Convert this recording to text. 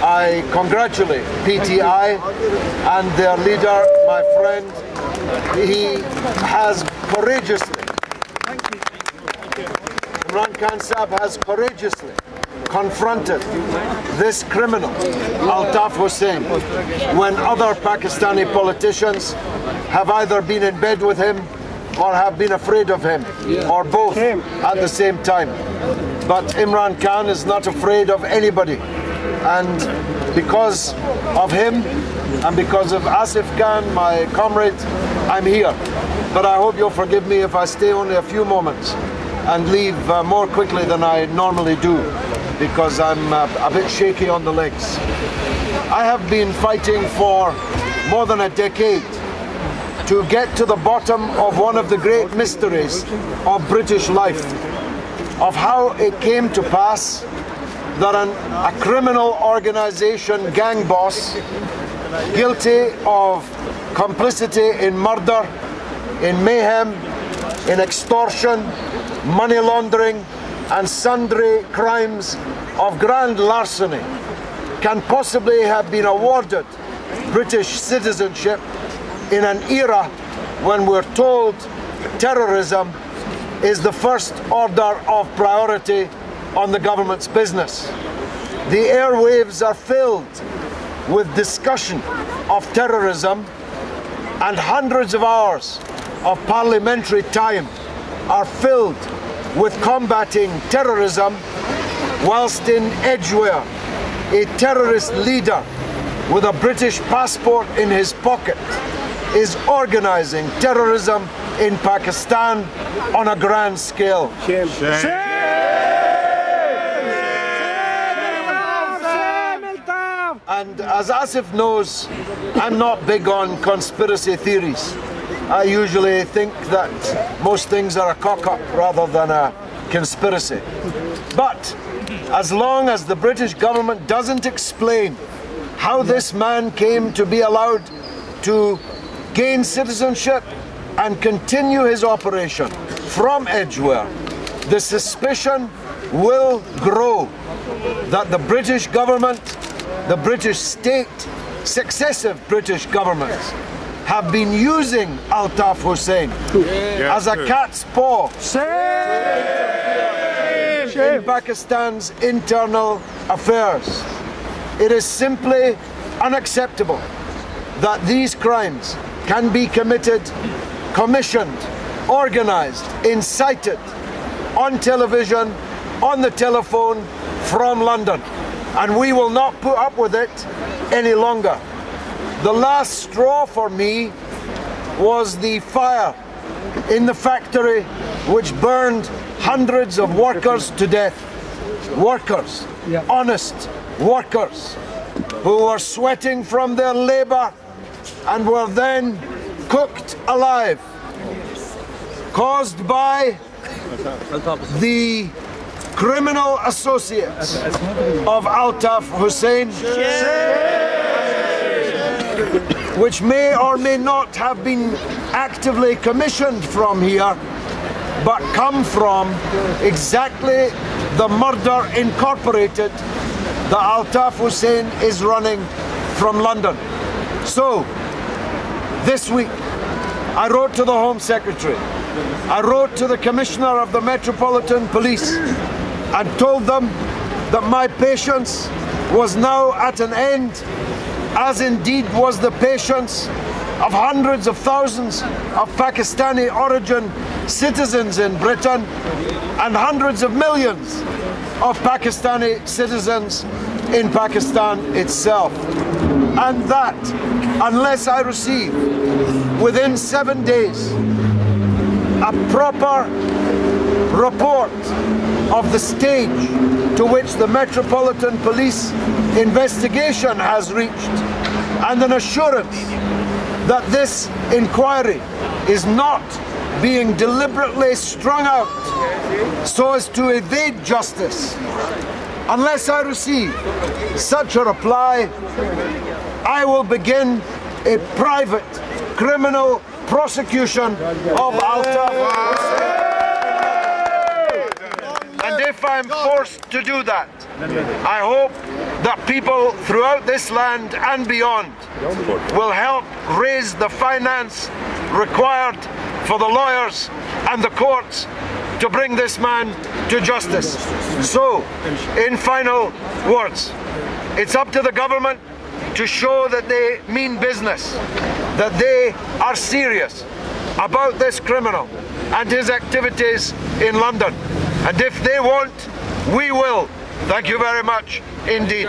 I congratulate PTI and their leader, my friend. He has courageously, Imran Khan Sahib has courageously confronted this criminal, Altaf Hussain, when other Pakistani politicians have either been in bed with him or have been afraid of him, or both at the same time. But Imran Khan is not afraid of anybody. And because of him and because of Asif Khan, my comrade, I'm here. But I hope you'll forgive me if I stay only a few moments and leave more quickly than I normally do, because I'm a bit shaky on the legs. I have been fighting for more than a decade to get to the bottom of one of the great mysteries of British life, of how it came to pass that a criminal organization gang boss, guilty of complicity in murder, in mayhem, in extortion, money laundering, and sundry crimes of grand larceny, can possibly have been awarded British citizenship in an era when we're told terrorism is the first order of priority on the government's business. The airwaves are filled with discussion of terrorism, and hundreds of hours of parliamentary time are filled with combating terrorism, whilst in Edgware, a terrorist leader with a British passport in his pocket is organizing terrorism in Pakistan on a grand scale. Shame. Shame. Shame. And as Asif knows, I'm not big on conspiracy theories. I usually think that most things are a cock-up rather than a conspiracy. But as long as the British government doesn't explain how this man came to be allowed to gain citizenship and continue his operation from Edgware, the suspicion will grow that the British government, the British state, successive British governments have been using Altaf Hussain as a cat's paw in Pakistan's internal affairs. It is simply unacceptable that these crimes can be committed, commissioned, organized, incited on television, on the telephone, from London. And we will not put up with it any longer. The last straw for me was the fire in the factory which burned hundreds of workers to death. Workers, honest workers, who were sweating from their labor and were then cooked alive, caused by the criminal associates of Altaf Hussain, which may or may not have been actively commissioned from here, but come from exactly the murder incorporated that Altaf Hussain is running from London. So, this week, I wrote to the Home Secretary, I wrote to the Commissioner of the Metropolitan Police and told them that my patience was now at an end, as indeed was the patience of hundreds of thousands of Pakistani origin citizens in Britain and hundreds of millions of Pakistani citizens in Pakistan itself. And that, unless I receive within 7 days a proper report of the stage to which the Metropolitan Police investigation has reached, and an assurance that this inquiry is not being deliberately strung out so as to evade justice, unless I receive such a reply, I will begin a private criminal prosecution of Altaf Hussain. And if I'm forced to do that, I hope that people throughout this land and beyond will help raise the finance required for the lawyers and the courts to bring this man to justice. So, in final words, it's up to the government to show that they mean business, that they are serious about this criminal and his activities in London. And if they won't, we will. Thank you very much indeed.